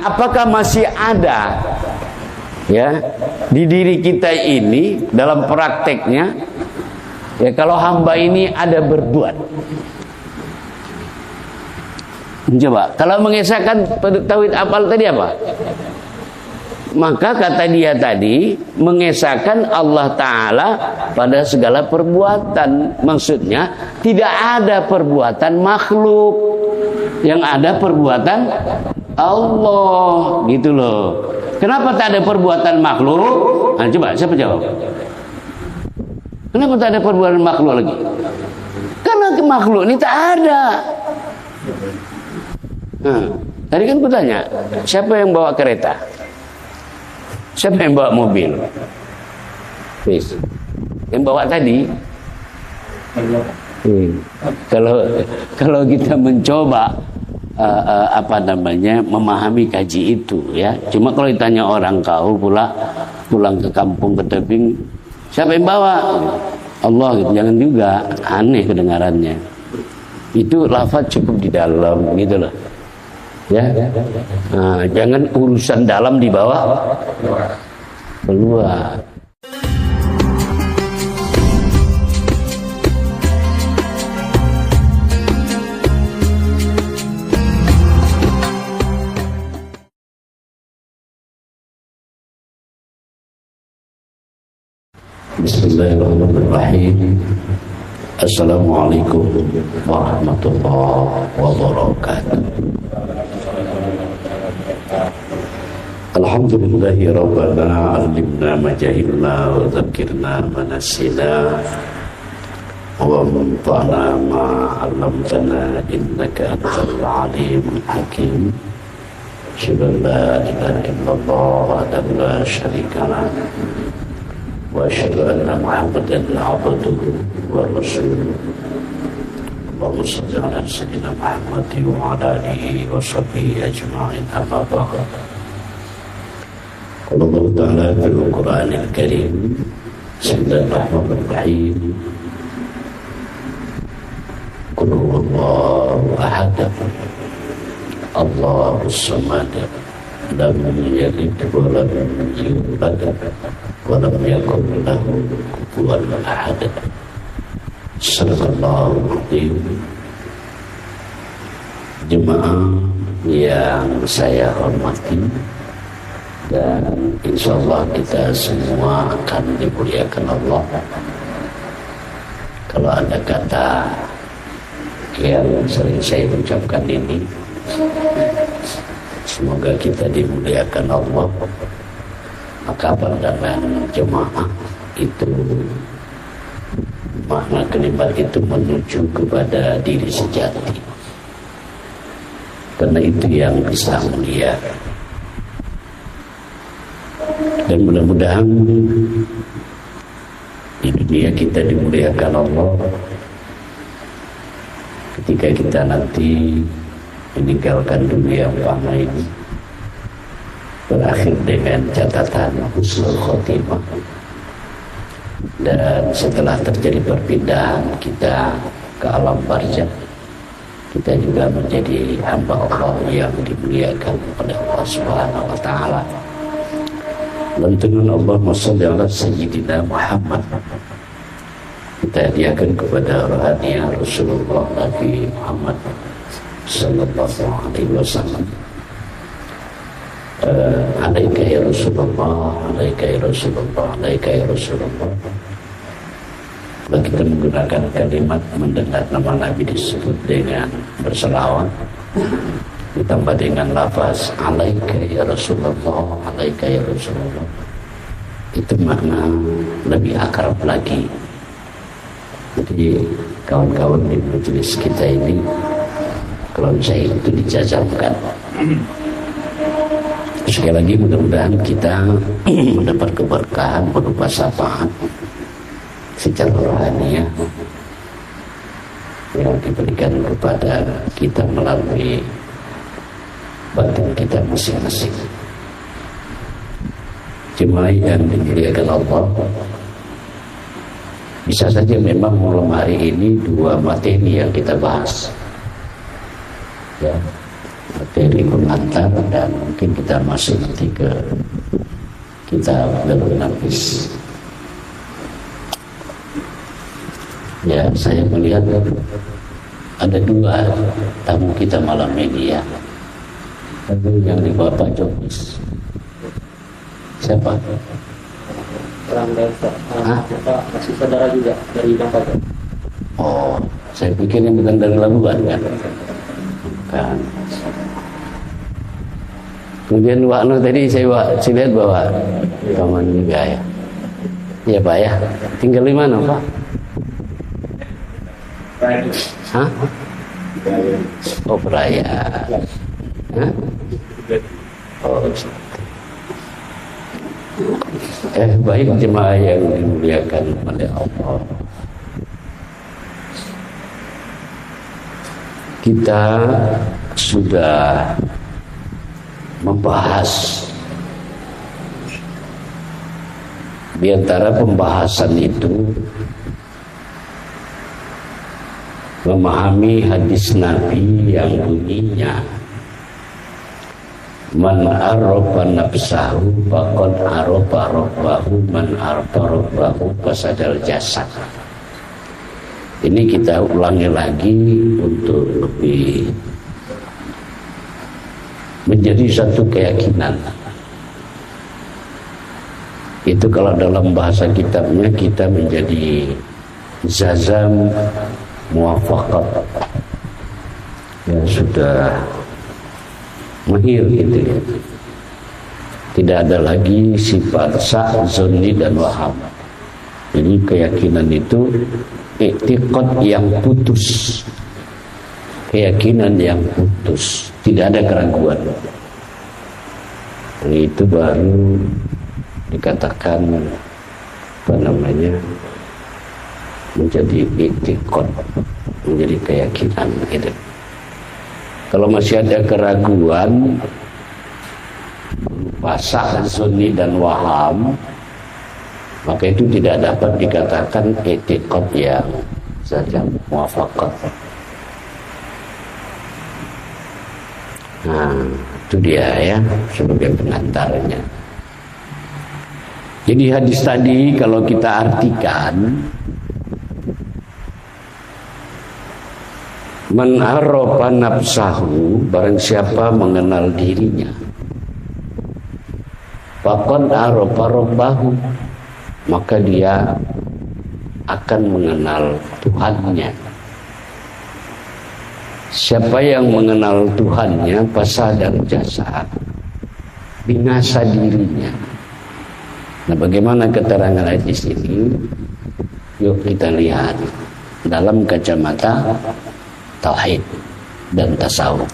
apakah masih ada ya di diri kita ini dalam prakteknya ya kalau hamba ini ada berbuat. Coba kalau mengesahkan tauhid apal tadi apa? Maka kata dia tadi mengesahkan Allah Ta'ala pada segala perbuatan. Maksudnya tidak ada perbuatan makhluk, yang ada perbuatan Allah, gitu loh. Kenapa tak ada perbuatan makhluk? Nah, coba siapa jawab? Kenapa tak ada perbuatan makhluk lagi? Karena makhluk ini tak ada. Nah, tadi kan aku tanya, siapa yang bawa kereta? Siapa yang bawa mobil? Please. Yang bawa tadi. Kalau kita mencoba memahami kaji itu ya. Cuma kalau ditanya orang kau pulang ke kampung ke tebing, siapa yang bawa? Allah gitu. Jangan juga aneh kedengarannya. Itu lafaz cukup di dalam gitu loh. Ya, nah, jangan urusan dalam dibawa keluar. Bismillahirrahmanirrahim. Assalamualaikum warahmatullahi wabarakatuh. Alhamdulillahi rabbana alimna majahilna wa dzakirna manasina wa manfa'na ma'alamtana innaka antal alimul hakim. Asyhadu an la ilaha illallah wahdahu la syarika lah wa asyhadu anna Muhammadan abduhu wa rasuluh. Allahumma shalli ala sayyidina Muhammad wa ala alihi wa sahbihi ajma'in. Amma ba'd. Allah Ta'ala fil Qur'anil Karim. Bismillahirrahmanirrahim. Qul huwallahu ahad. Allahus samad. Lam yalid wa lam yulad wa lam yakul lahu kufuwan ahad. Sallallahu alaihi. Jemaah yang saya hormati, dan insyaallah kita semua akan dimuliakan Allah. Kalau ada kata yang sering saya ucapkan ini, semoga kita dimuliakan Allah, maka pandangan jemaah itu, makna kalimat itu menuju kepada diri sejati, karena itu yang bisa mulia. Dan mudah-mudahan di dunia kita dimuliakan Allah ketika kita nanti meninggalkan dunia fana ini, berakhir dengan catatan husnul khotimah. Dan setelah terjadi perpindahan kita ke alam barzakh, kita juga menjadi hamba Allah yang dimuliakan oleh Allah Subhanahu wa Ta'ala. Lantunan Allahumma shalli ala sayyidina Muhammad kita hadiahkan kepada rohaniya Rasulullah Nabi Muhammad sallallahu alaihi wasallam. Alaika ya Rasulullah, alaika ya Rasulullah, alaika ya Rasulullah. Kalau kita menggunakan kalimat mendengar nama Nabi disebut dengan berselawat, ditambah dengan lafaz alaika ya Rasulullah, alaika ya Rasulullah, itu makna lebih akrab lagi. Jadi kawan-kawan di majelis kita ini, kalau saya itu dijajabkan. Sekali lagi mudah-mudahan kita mendapat keberkahan berupa syafaat secara rohani yang diberikan kepada kita melalui batin kita masing-masing. Jemaah yang dimuliakan Allah, bisa saja memang malam hari ini dua materi yang kita bahas ya. materi pengantar dan mungkin kita masuk nanti ke kitab Darul Nafis. Ya, saya melihat ada dua tamu kita malam ini ya. Yang di Bapak Jokis. Siapa? Orang desa. Masih saudara juga dari Bapak. Oh, saya pikir yang bukan dari Labuan kan? Bukan. Kemudian Wakno tadi saya lihat bahwa kawan juga ya. Iya Pak ya. Tinggal di mana Pak? Hah? Oh Peraya. Hah? Oh. Baik jemaah yang dimuliakan oleh Allah. Kita sudah membahas di antara pembahasan itu memahami hadis Nabi yang bunyinya man arafa nafsahu faqad arafa rabbahu man arafa rabbahu fasadal jasad. Ini kita ulangi lagi untuk lebih menjadi satu keyakinan. Itu kalau dalam bahasa kitabnya kita menjadi zazam muwafaqat yang sudah mahir gitu ya. Tidak ada lagi sifat sah, zonni dan waham. Jadi keyakinan itu i'tiqad yang putus, keyakinan yang putus, tidak ada keraguan. Itu baru dikatakan apa namanya, menjadi i'tiqad, menjadi keyakinan gitu. Kalau masih ada keraguan sah, sunni dan waham, maka itu tidak dapat dikatakan i'tiqad yang saja muwafaqat. Nah, itu dia ya sebagai pengantarnya. Jadi hadis tadi kalau kita artikan, man arafa nafsahu, barang siapa mengenal dirinya, faqad arafa rabbahu, maka dia akan mengenal Tuhannya. Siapa yang mengenal Tuhannya, fasadal jasad, binasa dirinya. Nah, bagaimana keterangan hadis ini? Yuk kita lihat dalam kacamata tauhid dan tasawuf.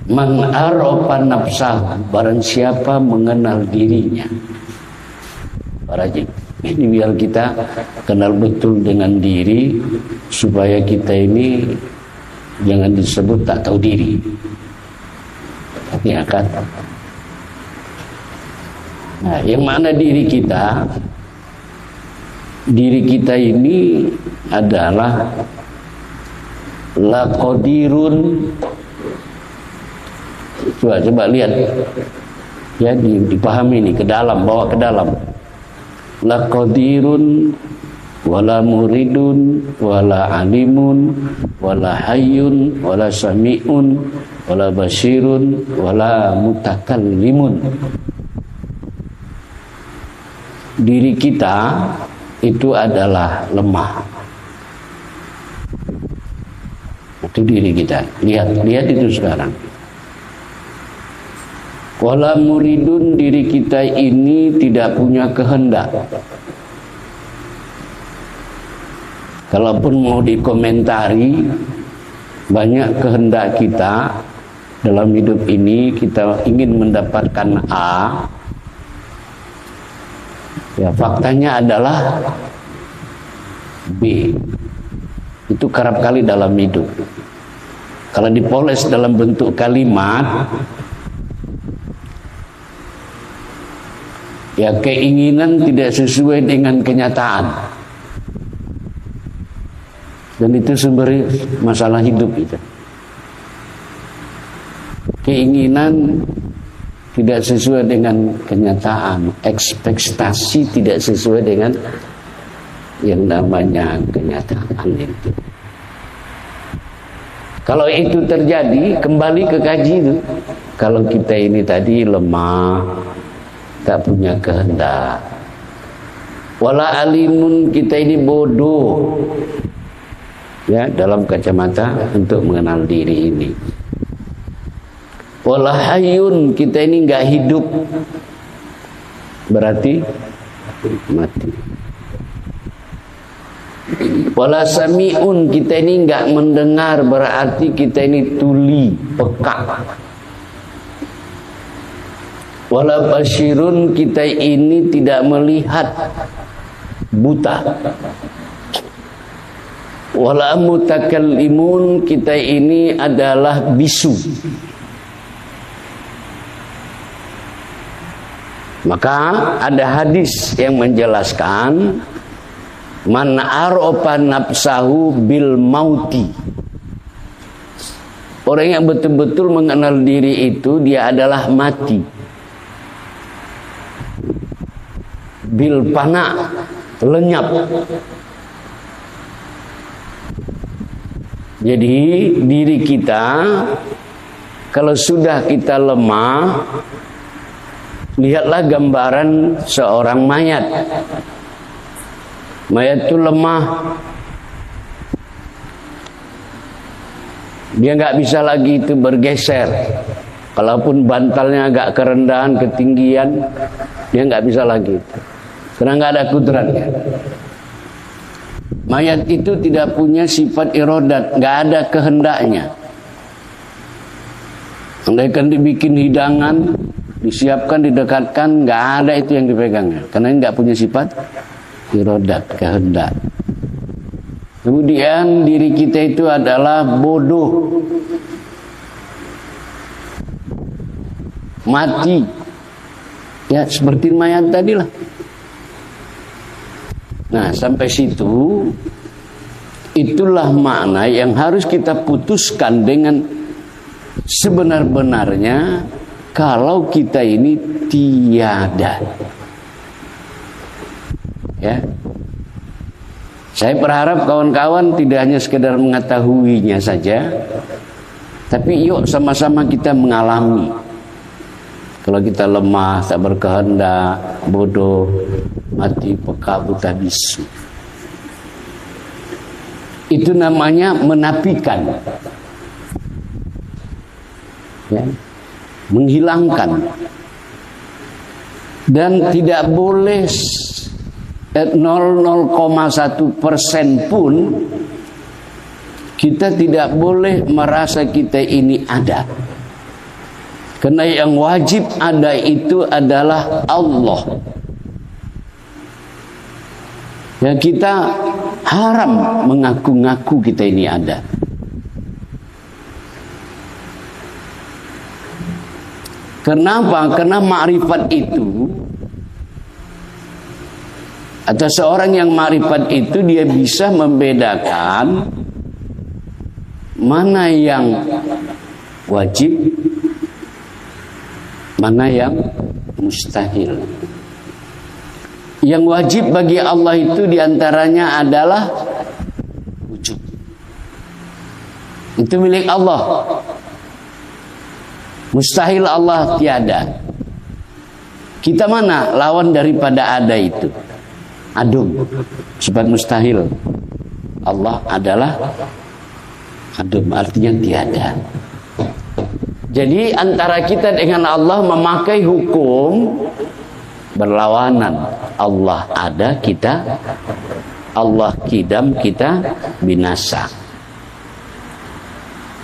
Man arafa nafsahu, barang siapa mengenal dirinya. Rajin. Ini biar kita kenal betul dengan diri, supaya kita ini jangan disebut tak tahu diri. Ya kan? Nah, yang mana diri kita? Diri kita ini adalah laqadirun. Coba lihat. Ya, dipahami nih ke dalam, bawa ke dalam. Laqadirun wala muridun wala alimun wala hayyun wala sami'un wala basirun wala mutakallimun. Diri kita itu adalah lemah. Itu diri kita. Lihat itu sekarang. Wala muridun, diri kita ini tidak punya kehendak. Kalaupun mau dikomentari, banyak kehendak kita dalam hidup ini, kita ingin mendapatkan A. Ya, faktanya adalah B. Itu kerap kali dalam hidup. Kalau dipoles dalam bentuk kalimat, ya keinginan tidak sesuai dengan kenyataan. Dan itu sumber masalah hidup itu. keinginan tidak sesuai dengan kenyataan, ekspektasi tidak sesuai dengan yang namanya kenyataan itu. Kalau itu terjadi, kembali ke kaji itu. Kalau kita ini tadi lemah, tak punya kehendak. Wala alimun, kita ini bodoh. Ya, dalam kacamata untuk mengenal diri ini. Wala hayyun, kita ini enggak hidup. Berarti mati. Wala sami'un, kita ini enggak mendengar, berarti kita ini tuli, peka. Wala basyirun, kita ini tidak melihat, buta. Wala mutakallimun, kita ini adalah bisu. Maka ada hadis yang menjelaskan man arofa nafsahu bil mauti. Orang yang betul-betul mengenal diri itu dia adalah mati. Bil pana, lenyap. Jadi diri kita kalau sudah kita lemah, lihatlah gambaran seorang mayat. Mayat itu lemah. Dia nggak bisa lagi itu bergeser. Kalaupun bantalnya agak kerendahan, ketinggian, dia nggak bisa lagi itu. Karena nggak ada kudratnya. Mayat itu tidak punya sifat irodat, nggak ada kehendaknya. Andaikan dibikin hidangan, disiapkan, didekatkan, nggak ada itu yang dipegangnya. Karena ini nggak punya sifat irodat, kehendak. Kemudian diri kita itu adalah bodoh, mati, ya seperti mayat tadi lah. Nah sampai situ, itulah makna yang harus kita putuskan dengan sebenar-benarnya. Kalau kita ini tiada, ya, saya berharap kawan-kawan tidak hanya sekedar mengetahuinya saja, tapi yuk sama-sama kita mengalami. Kalau kita lemah, tak berkehendak, bodoh, mati, peka, buta, bisu, itu namanya menafikan, ya, menghilangkan. Dan tidak boleh 0,1% pun kita tidak boleh merasa kita ini ada. Karena yang wajib ada itu adalah Allah. Ya, kita haram mengaku-ngaku kita ini ada. Kenapa? Karena ma'rifat itu, atau seorang yang ma'rifat itu dia bisa membedakan mana yang wajib, mana yang mustahil. Yang wajib bagi Allah itu diantaranya adalah wujud. Itu milik Allah. Mustahil Allah tiada. Kita mana lawan daripada ada itu? Adum, sifat mustahil. Allah adalah adum, artinya tiada. Jadi antara kita dengan Allah memakai hukum berlawanan. Allah ada, kita Allah kidam, kita binasa.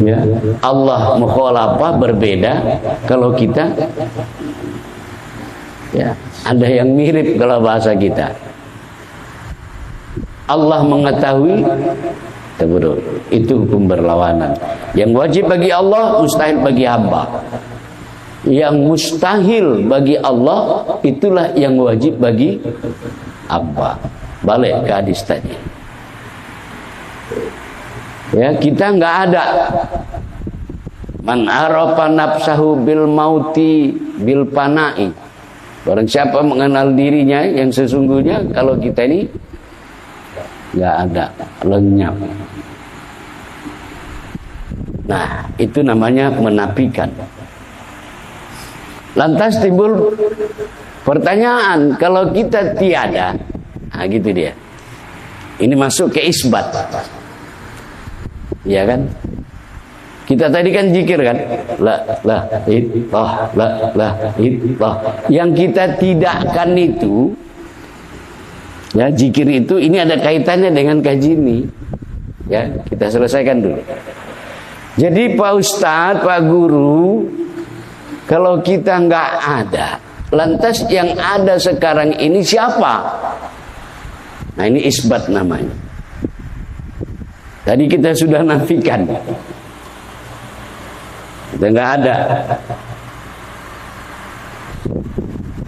Ya, Allah mukhalafah, berbeda. Kalau kita, ya, ada yang mirip kalau bahasa kita. Allah mengetahui, bodoh. Itu hukum berlawanan. Yang wajib bagi Allah, mustahil bagi hamba. Yang mustahil bagi Allah, itulah yang wajib bagi hamba. Balik ke hadis tadi. Ya, kita nggak ada. Man arafa nafsahu bil mauti bil panai. Barang siapa mengenal dirinya yang sesungguhnya, kalau kita ini nggak ada, lenyap. Nah, itu namanya menafikan. Lantas timbul pertanyaan, kalau kita tiada, nah gitu dia. Ini masuk ke isbat, ya kan? Kita tadi kan zikir kan, la ilah, la ilah. Yang kita tidakkan itu, ya zikir itu, ini ada kaitannya dengan kaji ini. Ya, kita selesaikan dulu. Jadi Pak Ustadz, Pak Guru, kalau kita nggak ada, lantas yang ada sekarang ini siapa? Nah, ini isbat namanya. Tadi kita sudah nafikan. Kita nggak ada.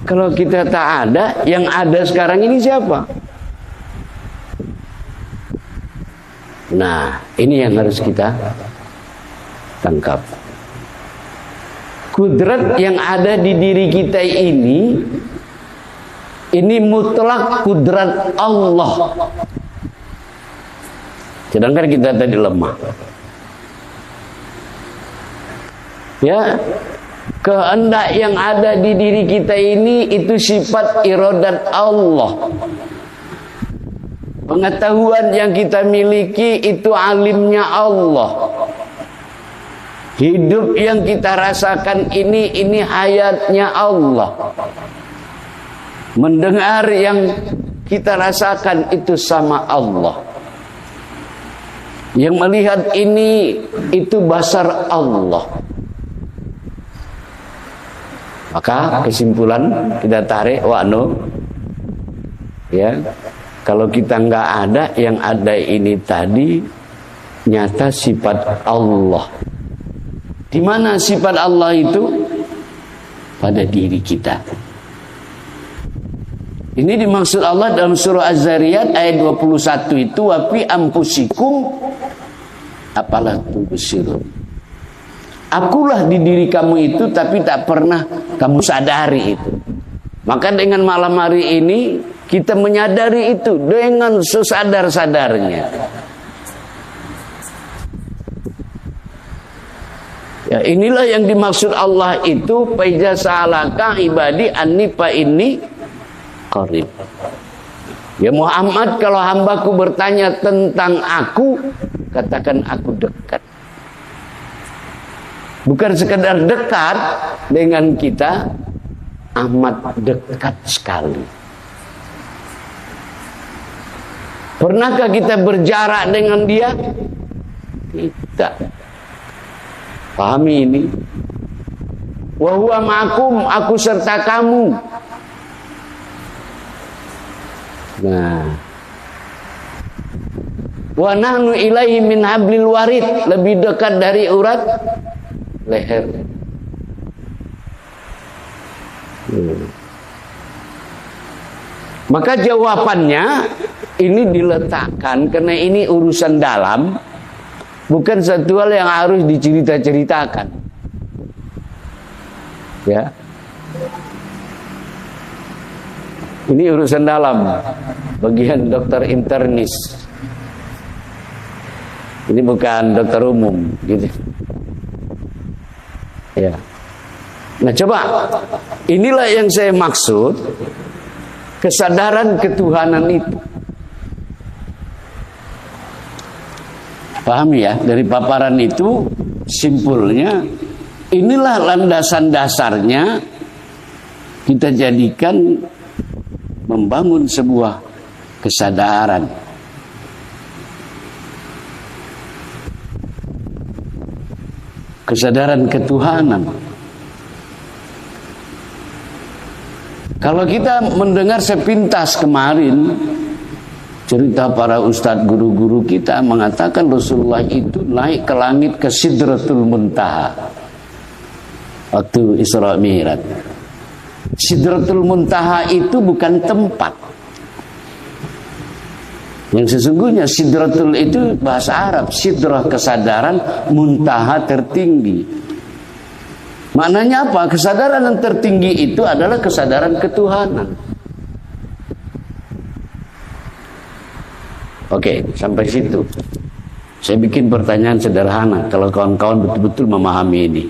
Kalau kita tak ada, yang ada sekarang ini siapa? Nah, ini yang harus kita tangkap. Kudrat yang ada di diri kita ini mutlak kudrat Allah. Sedangkan kita tadi lemah. Ya, kehendak yang ada di diri kita ini itu sifat iradat Allah. Pengetahuan yang kita miliki itu alimnya Allah. Hidup yang kita rasakan ini hayatnya Allah. Mendengar yang kita rasakan itu sama Allah. Yang melihat ini itu basar Allah. Maka kesimpulan kita tarik, ya, kalau kita nggak ada, yang ada ini tadi nyata sifat Allah. Di mana sifat Allah itu? Pada diri kita. Ini dimaksud Allah dalam surah Az-Zariyat ayat 21 itu, wa fi anfusikum apalah tubsirun. Akulah di diri kamu itu, tapi tak pernah kamu sadari itu. Maka dengan malam hari ini kita menyadari itu dengan sesadar-sadarnya. Ya, inilah yang dimaksud Allah itu, fa iza sa'alaka ibadi anni fa inni qarib. Ya Muhammad, kalau hambaku bertanya tentang aku, katakan aku dekat. Bukan sekedar dekat dengan kita, amat dekat sekali. Pernahkah kita berjarak dengan dia? Tidak. Pahami ini. Wa huwa ma'akum, aku serta kamu. Nah, wa nahnu ilaihi min hablil warid, lebih dekat dari urat leher. Maka jawabannya ini diletakkan karena ini urusan dalam, bukan satu hal yang harus dicerita-ceritakan. Ya. Ini urusan dalam, bagian dokter internis. Ini bukan dokter umum, gitu. Ya. Nah, coba inilah yang saya maksud, kesadaran ketuhanan itu. Pahami ya, dari paparan itu simpulnya inilah landasan dasarnya kita jadikan membangun sebuah kesadaran. Kesadaran ketuhanan. Kalau kita mendengar sepintas kemarin cerita para ustadz guru-guru kita mengatakan Rasulullah itu naik ke langit ke Sidratul Muntaha waktu Isra Mi'raj. Sidratul Muntaha itu bukan tempat. Yang sesungguhnya Sidratul itu bahasa Arab, sidrah kesadaran, muntaha tertinggi. Maknanya apa? Kesadaran yang tertinggi itu adalah kesadaran ketuhanan. Oke, sampai situ. Saya bikin pertanyaan sederhana, kalau kawan-kawan betul-betul memahami ini.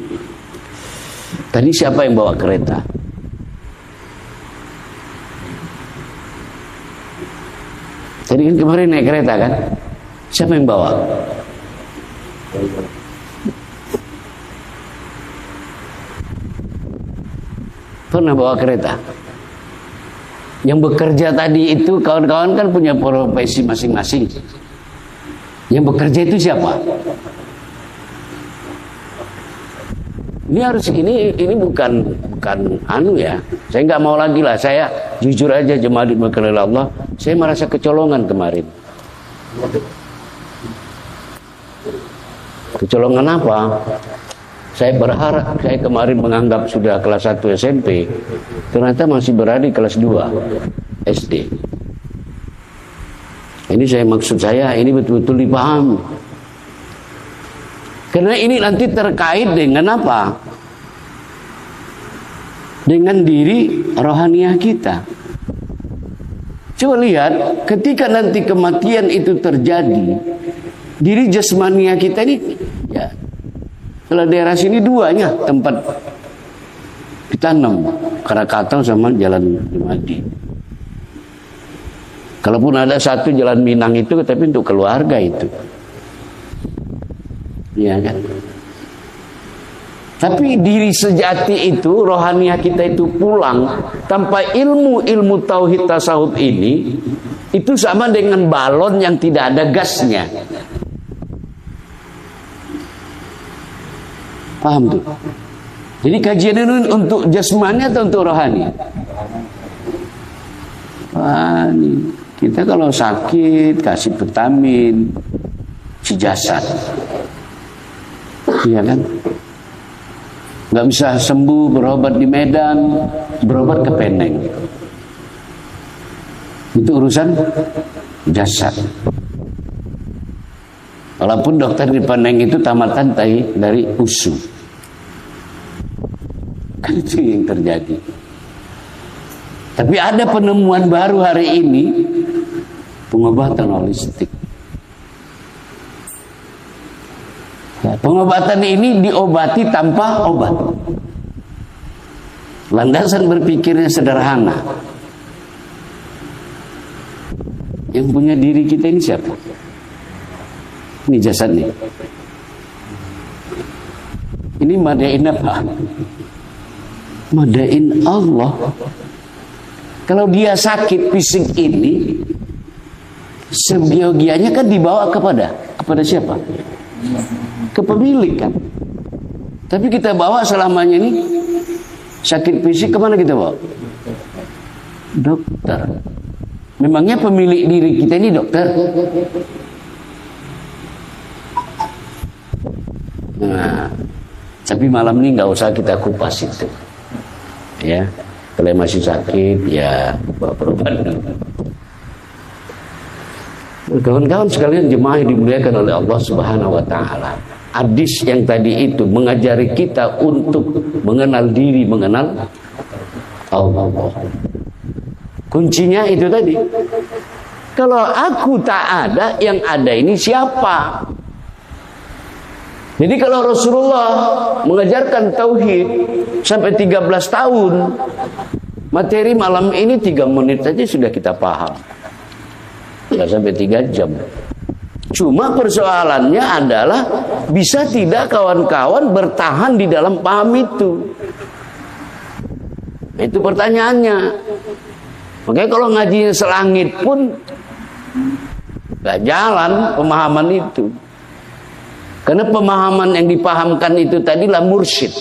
Tadi siapa yang bawa kereta? Tadi kan kemarin naik kereta kan? Siapa yang bawa? Pernah bawa kereta? Yang bekerja tadi itu kawan-kawan kan punya profesi masing-masing. Yang bekerja itu siapa? Ini harus ini bukan anu ya. Saya nggak mau lagi lah. Saya jujur aja jemaah dimurkai Allah. Saya merasa kecolongan kemarin. Kecolongan apa? Saya berharap, saya kemarin menganggap sudah kelas 1 SMP, ternyata masih berada di kelas 2 SD. Ini maksud saya, ini betul-betul dipahami. Karena ini nanti terkait dengan apa? Dengan diri rohaniah kita. Coba lihat, ketika nanti kematian itu terjadi, diri jasmania kita ini, ya, kalau daerah sini duanya tempat ditanam, Krakatau sama Jalan Jumadi. Kalaupun ada satu Jalan Minang itu, tapi untuk keluarga itu, ya kan. Tapi diri sejati itu, rohaniah kita itu pulang tanpa ilmu tauhid tasawuf ini, itu sama dengan balon yang tidak ada gasnya. Paham tuh? Jadi kajian ini untuk jasmani atau untuk rohani? Rohani. Kita kalau sakit kasih vitamin si jasad, iya kan? Nggak bisa sembuh, berobat di Medan, berobat ke Peneng. Itu urusan jasad. Walaupun dokter di Peneng itu tamatan dari USU. Kan itu yang terjadi. Tapi ada penemuan baru hari ini, pengobatan holistik. Ya, pengobatan ini diobati tanpa obat. Landasan berpikirnya sederhana. Yang punya diri kita ini siapa? Ini jasad nih. Ini madain apa? Madain Allah. Kalau dia sakit fisik ini, sebiogianya kan dibawa kepada siapa? Ke pemilik kan. Tapi kita bawa selamanya ini sakit fisik kemana kita bawa? Dokter. Memangnya pemilik diri kita ini dokter? Nah, tapi malam ini nggak usah kita kupas itu. Ya, kalau masih sakit ya bawa berobat. Kawan-kawan sekalian jemaah yang dimuliakan oleh Allah Subhanahu wa taala. Hadis yang tadi itu mengajari kita untuk mengenal diri, mengenal Allah. Kuncinya itu tadi. Kalau aku tak ada, yang ada ini siapa? Jadi kalau Rasulullah mengajarkan tauhid sampai 13 tahun, materi malam ini 3 menit saja sudah kita paham. Tidak sampai 3 jam. Cuma persoalannya adalah bisa tidak kawan-kawan bertahan di dalam paham itu. Itu pertanyaannya. Makanya kalau ngajinya selangit pun gak jalan pemahaman itu. Karena pemahaman yang dipahamkan itu tadilah mursyid.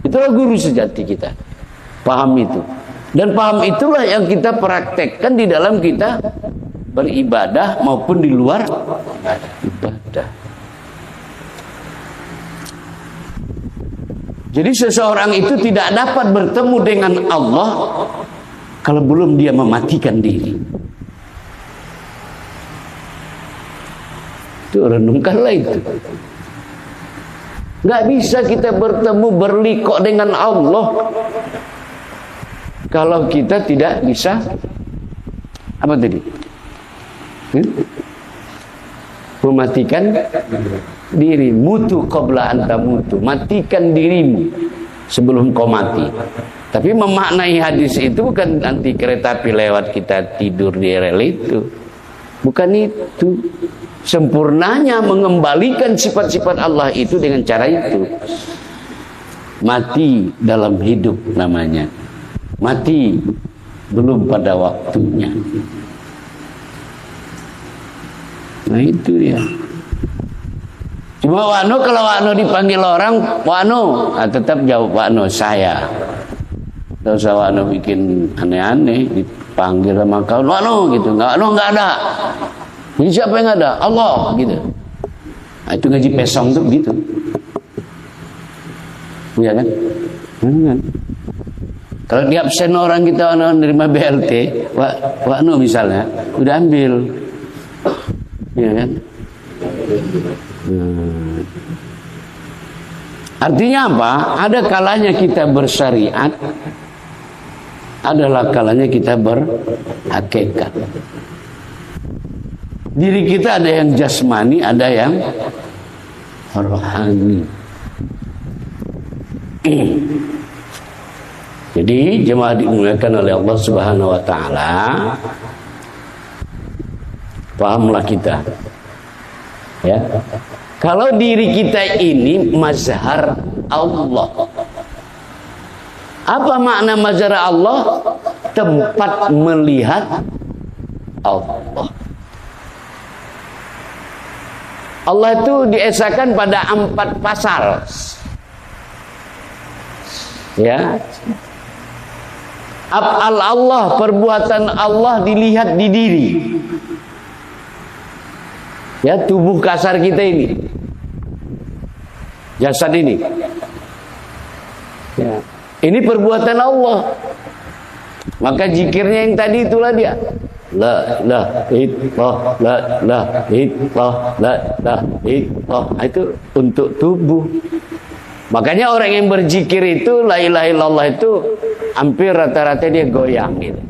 Itulah guru sejati kita. Paham itu. Dan paham itulah yang kita praktekkan di dalam kita beribadah maupun di luar ibadah. Jadi seseorang itu tidak dapat bertemu dengan Allah kalau belum dia mematikan diri. Itu renungkanlah itu. Nggak bisa kita bertemu berliqo dengan Allah kalau kita tidak bisa apa tadi? Mematikan diri. Mutu qabla anta mutu. Matikan dirimu sebelum kau mati. Tapi memaknai hadis itu bukan nanti kereta api lewat kita tidur di rel itu. Bukan itu. Sempurnanya mengembalikan sifat-sifat Allah itu dengan cara itu. Mati dalam hidup namanya. Mati belum pada waktunya. Nah itu ya. Cuma Wano, kalau Wano dipanggil orang, Wano, nah, tetap jawab Wano, saya. Tidak usah Wano bikin aneh-aneh, dipanggil sama kawan, Wano gitu, Wano nggak ada. Jadi siapa yang ada? Allah gitu. Nah, itu ngaji pesong tuh gitu. Iya kan? Kan? Kalau di absen orang kita menerima BLT, Wano misalnya, udah ambil. Iya kan? Artinya apa? Ada kalanya kita bersyariat, adalah kalanya kita berhakikat. Diri kita ada yang jasmani, ada yang rohani. Jadi jemaah dimuliakan oleh Allah Subhanahu wa taala, pahamlah kita. Ya. Kalau diri kita ini mazhar Allah. Apa makna mazhar Allah? Tempat melihat Allah. Allah itu diesakan pada 4 pasal. Ya. Af'al Allah, perbuatan Allah dilihat di diri. Ya, tubuh kasar kita ini, jasad ini. Ya. Ini perbuatan Allah. Maka zikirnya yang tadi itulah dia. La ilaha illallah, la ilaha illallah, la ilaha illallah. Itu untuk tubuh. Makanya orang yang berzikir itu la ilaha illallah itu hampir rata-rata dia goyang gitu.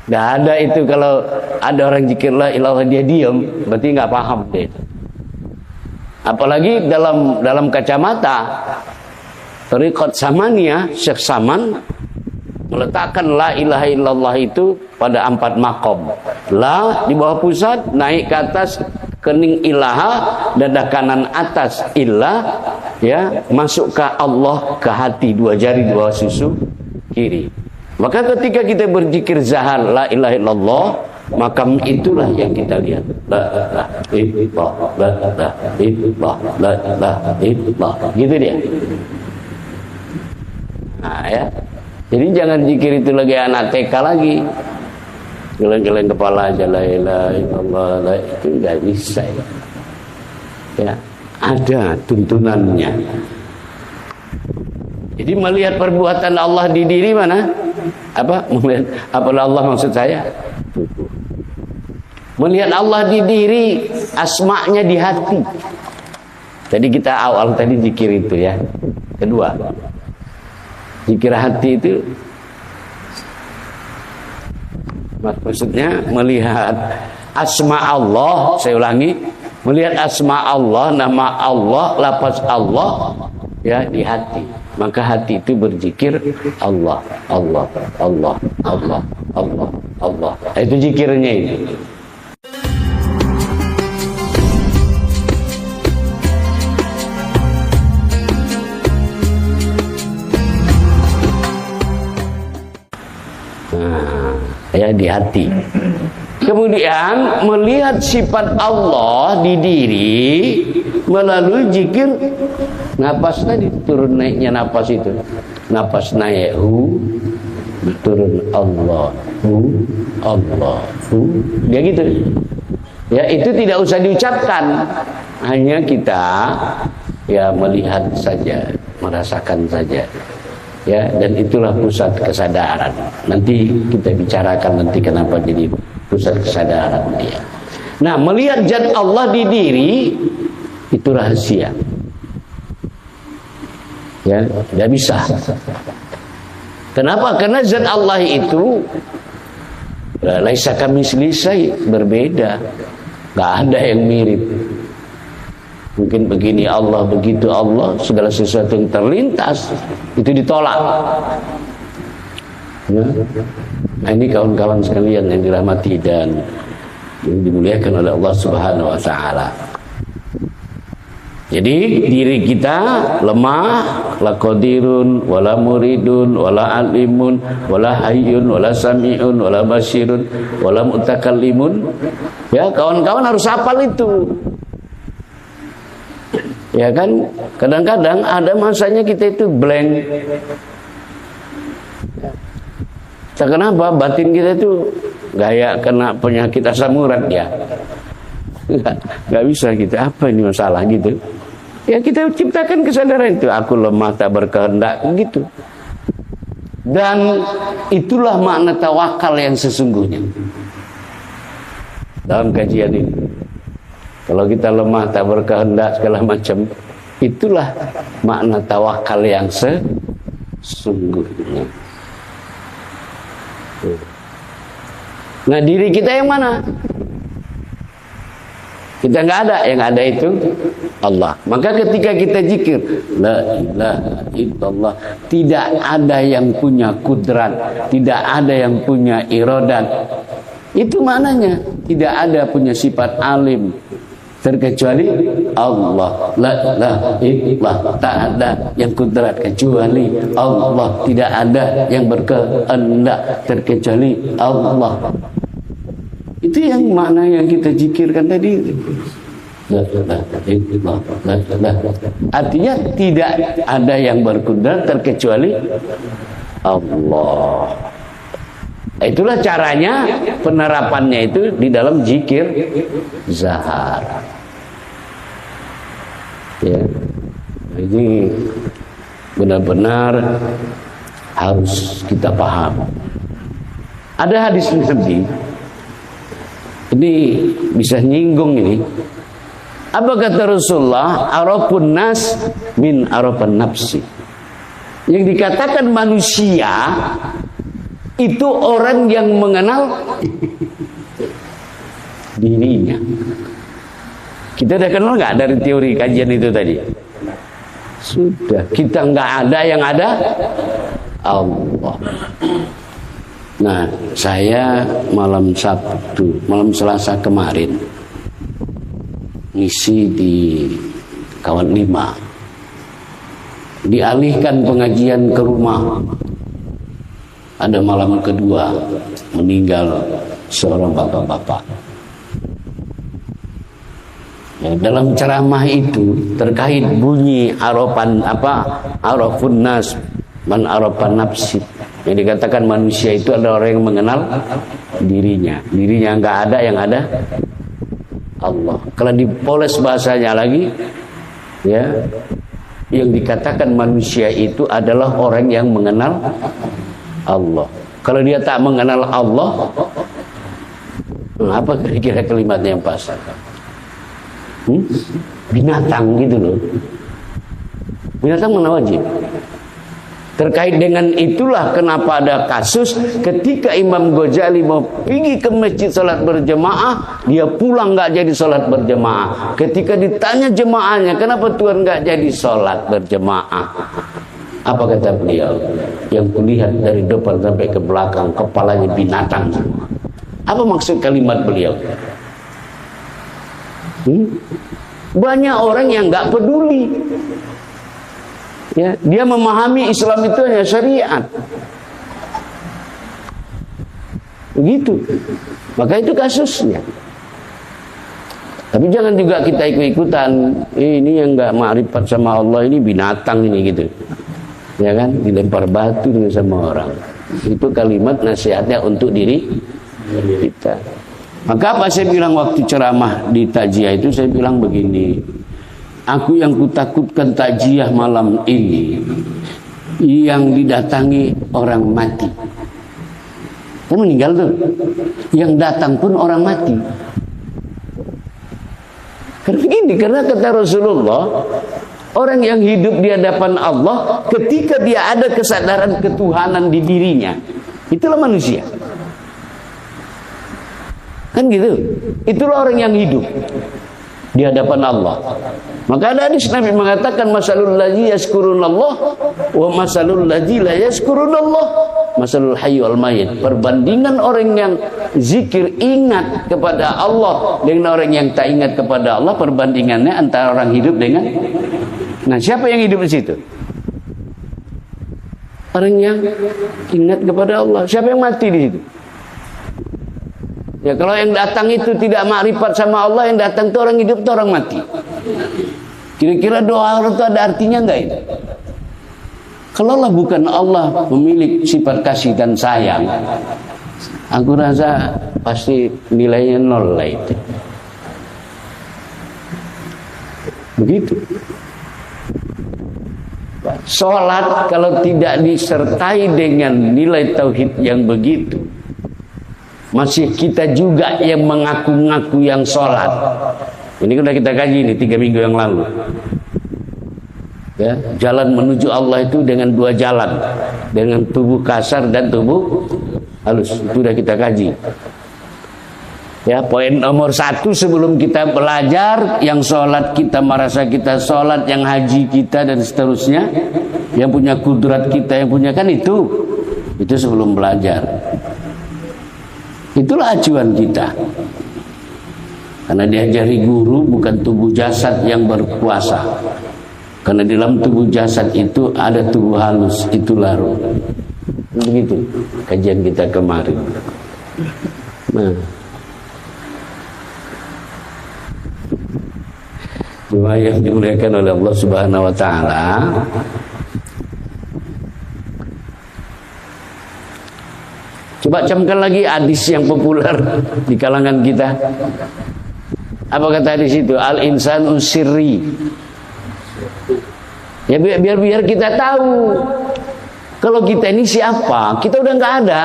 Nggak ada itu kalau ada orang zikir la ilaha dia diam, berarti nggak paham deh. Apalagi dalam kacamata Thariqat Samaniyah, Syekh Saman meletakkan la ilaha illallah itu pada 4 makom. La di bawah pusat, naik ke atas kening ilaha, dada kanan atas ilah, ya, masuk ke Allah ke hati, 2 jari di bawah susu kiri. Maka ketika kita berzikir zahar la ilaha illallah, makam itulah yang kita lihat. La ilaha illallah, la ilaha illallah, la ilaha illallah. Gitu dia. Nah ya. Jadi jangan zikir itu lagi anak TK lagi. Geleng-geleng kepala aja la ilaha illallah, itu enggak bisa. Ya, ada tuntunannya. Jadi melihat perbuatan Allah di diri mana? Apa? Melihat apa Allah maksud saya? Melihat Allah di diri, asma'nya di hati. Jadi kita awal tadi zikir itu ya. Kedua, zikir hati itu maksudnya melihat asma Allah, saya ulangi, melihat asma Allah, nama Allah, lafaz Allah ya di hati. Maka hati itu berzikir Allah, Allah, Allah, Allah, Allah, Allah. Itu zikirnya itu. Ya di hati. Kemudian melihat sifat Allah di diri melalui zikir napas tadi, turun naiknya napas itu. Napas naik turun Allah, Allah, dia gitu. Ya itu tidak usah diucapkan, hanya kita ya melihat saja, merasakan saja. Ya, dan itulah pusat kesadaran. Nanti kita bicarakan nanti kenapa jadi pusat kesadaran dia. Nah, melihat zat Allah di diri itu rahasia. Ya, tidak bisa. Kenapa? Karena zat Allah itu laisa kamitslihi syai', berbeda. Enggak ada yang mirip. Mungkin begini Allah, begitu Allah, segala sesuatu yang terlintas itu ditolak. Ya. Nah, ini kawan-kawan sekalian yang dirahmati dan yang dimuliakan oleh Allah Subhanahu wa taala. Jadi diri kita lemah, la qadirun wala muridun wala alimun wala hayyun wala sami'un wala basyirun wala mutakallimun. Ya, kawan-kawan harus hafal itu. Ya kan, kadang-kadang ada masanya kita itu blank. Tak kenapa batin kita itu gaya kena penyakit asam urat ya. Gak bisa gitu. Apa ini masalah gitu? Ya kita ciptakan kesadaran itu. Aku lemah tak berkehendak gitu. Dan itulah makna tawakal yang sesungguhnya dalam kajian ini. Kalau kita lemah tak berkehendak segala macam, itulah makna tawakal yang sesungguhnya. Nah, diri kita yang mana? Kita nggak ada, yang ada itu Allah. Maka ketika kita zikir la ilaha illallah, tidak ada yang punya kudrat, tidak ada yang punya iradat. Itu maknanya, tidak ada punya sifat alim terkecuali Allah. La ilaha illallah, tak ada yang kudrat kecuali Allah, tidak ada yang berkehendak terkecuali Allah. Itu yang makna yang kita zikirkan tadi. Artinya tidak ada yang berkudrat terkecuali Allah. Itulah caranya, penerapannya itu di dalam zikir zahar. Ya, ini benar-benar harus kita paham. Ada hadis Nabi. Ini bisa nyinggung ini. Apa kata Rasulullah? Arafun nas min arafan nafsi. Yang dikatakan manusia itu orang yang mengenal dirinya. Kita udah kenal nggak dari teori kajian itu tadi? Sudah. Kita nggak ada, yang ada Allah. Nah, saya malam Sabtu, malam Selasa kemarin ngisi di Kawan 5. Dialihkan pengajian ke rumah. Ada malam kedua meninggal seorang bapak-bapak. Ya, dalam ceramah itu terkait bunyi arafan arafun nas man arafan nafsi. Yang dikatakan manusia itu adalah orang yang mengenal dirinya. Dirinya nggak ada, yang ada Allah. Kalau dipoles bahasanya lagi, ya, yang dikatakan manusia itu adalah orang yang mengenal Allah. Kalau dia tak mengenal Allah, apa kira-kira kalimatnya yang pas? Binatang gitu loh. Binatang mana wajib? Terkait dengan itulah kenapa ada kasus ketika Imam Ghazali mau pergi ke masjid salat berjemaah, dia pulang nggak jadi salat berjemaah. Ketika ditanya jemaahnya, kenapa Tuhan nggak jadi salat berjemaah? Apa kata beliau? Yang kulihat dari depan sampai ke belakang kepalanya binatang semua. Apa maksud kalimat beliau? Banyak orang yang nggak peduli. Ya, dia memahami Islam itu hanya syariat. Begitu. Maka itu kasusnya. Tapi jangan juga kita ikut-ikutan. Ini yang nggak ma'rifat sama Allah ini binatang ini gitu. Ya kan, dilempar batu sama orang. Itu kalimat nasihatnya untuk diri kita. Maka apa saya bilang waktu ceramah di takziah itu, saya bilang begini. Aku yang kutakutkan takziah malam ini yang didatangi orang mati. Kan meninggal tuh. Yang datang pun orang mati. Karena begini, karena kata Rasulullah, Orang yang hidup di hadapan Allah ketika dia ada kesadaran ketuhanan di dirinya. Itulah manusia. Kan gitu. Itulah orang yang hidup di hadapan Allah. Maka ada hadis Nabi mengatakan masalul ladzi yazkurunallah wa masalul ladzi la yazkurunallah masalul hayy wal mayyit. Perbandingan orang yang zikir ingat kepada Allah dengan orang yang tak ingat kepada Allah, perbandingannya antara orang hidup dengan, nah siapa yang hidup di situ? Orang yang ingat kepada Allah. Siapa yang mati di situ? Ya kalau yang datang itu tidak makrifat sama Allah, yang datang itu orang hidup, itu orang mati. Kira-kira doa orang itu ada artinya enggak itu? Kalau Allah bukan Allah memiliki sifat kasih dan sayang, aku rasa pasti nilainya nol lah itu. Begitu. Sholat kalau tidak disertai dengan nilai tauhid yang begitu, masih kita juga yang mengaku-ngaku yang sholat. Ini sudah kita kaji nih 3 minggu yang lalu. Ya, jalan menuju Allah itu dengan 2 jalan, dengan tubuh kasar dan tubuh halus. Itu sudah kita kaji. Ya, poin nomor 1 sebelum kita belajar, yang sholat kita merasa kita sholat, yang haji kita dan seterusnya, yang punya kudrat kita, yang punya, kan itu sebelum belajar. Itulah acuan kita. Karena diajari guru bukan tubuh jasad yang berkuasa. Karena di dalam tubuh jasad itu ada tubuh halus, itulah ruh. Begitu kajian kita kemarin. Nah, cuma yang dimuliakan oleh Allah Subhanahu wa taala, coba camkan lagi hadis yang populer di kalangan kita. Apa kata hadis itu? Al-insanu sirri. Ya biar kita tahu kalau kita ini siapa. Kita udah nggak ada.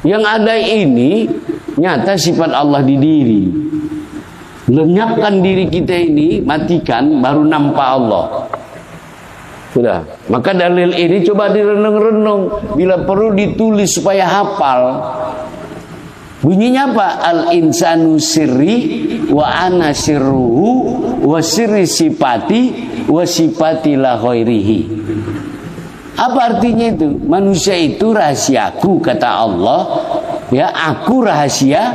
Yang ada ini nyata sifat Allah di diri. Lenyapkan diri kita ini, matikan, baru nampak Allah. Sudah. Maka dalil ini coba direnung-renung, bila perlu ditulis supaya hafal. Bunyinya apa? Al-insanu sirri wa ana sirruhu wa sirri sifati wa sifati la ghairihi. Apa artinya itu? Manusia itu rahasiaku, kata Allah. Ya, aku rahasia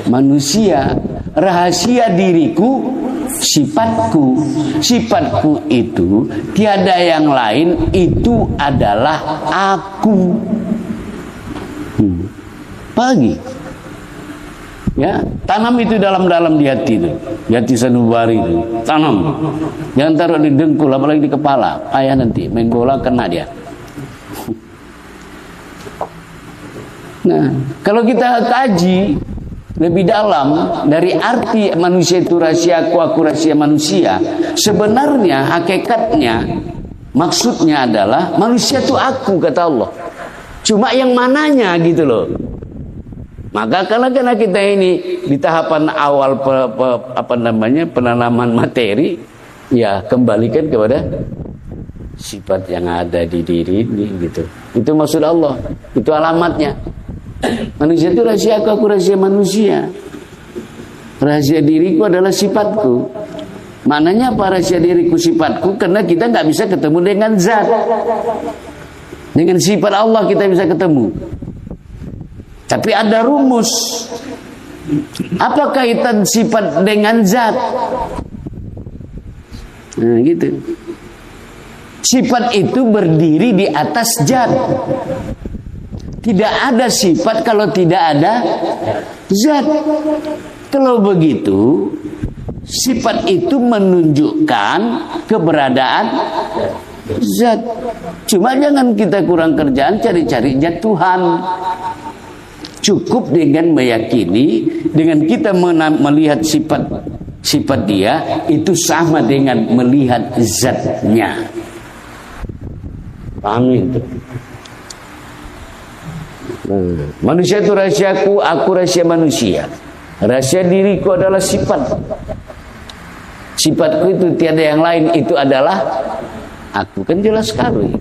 manusia. Rahasia diriku, sifatku. Sifatku itu tiada yang lain, itu adalah aku. Pagi. Ya, tanam itu dalam-dalam di hati itu, di hati sanubari itu, tanam. Jangan taruh di dengkul, apalagi di kepala. Ayah nanti main bola kena dia. Nah, kalau kita kaji lebih dalam dari arti manusia itu rahasia aku rahasia manusia, sebenarnya hakikatnya maksudnya adalah manusia itu aku, kata Allah. Cuma yang mananya gitu loh. Maka karena kita ini di tahapan awal penanaman materi, ya kembalikan kepada sifat yang ada di diri ini gitu. Itu maksud Allah, itu alamatnya. Manusia itu rahasia aku rahasia manusia. Rahasia diriku adalah sifatku. Maknanya apa rahasia diriku sifatku? Karena kita nggak bisa ketemu dengan zat. Dengan sifat Allah kita bisa ketemu. Tapi ada rumus. Apa kaitan sifat dengan zat? Nah, gitu. Sifat itu berdiri di atas zat. Tidak ada sifat kalau tidak ada zat. Kalau begitu, sifat itu menunjukkan keberadaan zat. Cuma jangan kita kurang kerjaan cari-cari zat Tuhan. Cukup dengan meyakini, dengan kita melihat sifat dia, itu sama dengan melihat zatnya. Paham itu? Manusia itu rahasiaku, aku rahasia manusia. Rahasia diriku adalah sifat. Sifatku itu tiada yang lain, itu adalah aku. Kan jelas sekali.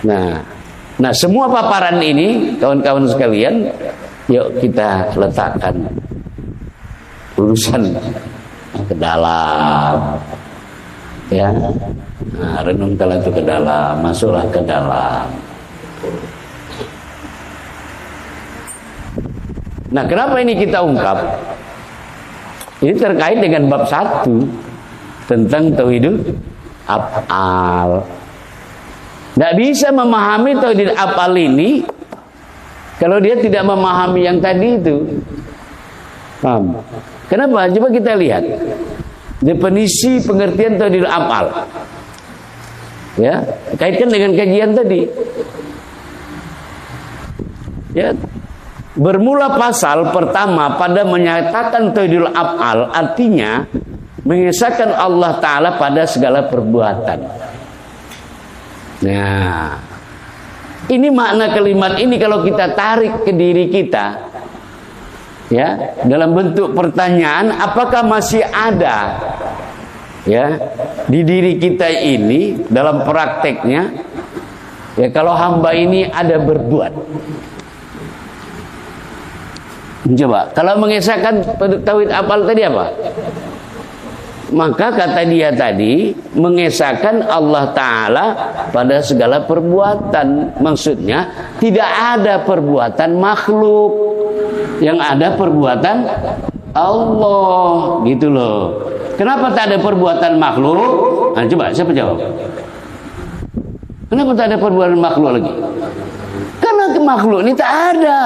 Nah, semua paparan ini, kawan-kawan sekalian, yuk kita letakkan urusan ke dalam, ya. Nah, renungkanlah itu ke dalam, masuklah ke dalam. Nah, kenapa ini kita ungkap? Ini terkait dengan bab 1 tentang tauhidul af'al. Tidak bisa memahami tauhid af'al ini kalau dia tidak memahami yang tadi itu. Paham? Kenapa? Coba kita lihat definisi pengertian tauhidul af'al. Ya, kaitkan dengan kajian tadi. Ya, bermula pasal pertama pada menyatakan tauhidul af'al, artinya mengesahkan Allah Ta'ala pada segala perbuatan. Nah, ini makna kalimat ini kalau kita tarik ke diri kita, ya, dalam bentuk pertanyaan, apakah masih ada, ya, di diri kita ini dalam prakteknya, ya, kalau hamba ini ada berbuat. Coba, kalau mengesahkan tauhid af'al tadi apa? Maka kata dia tadi mengesahkan Allah Ta'ala pada segala perbuatan. Maksudnya tidak ada perbuatan makhluk, yang ada perbuatan Allah, gitu loh. Kenapa tak ada perbuatan makhluk? Nah, coba siapa jawab? Kenapa tak ada perbuatan makhluk lagi? Karena makhluk ini tak ada.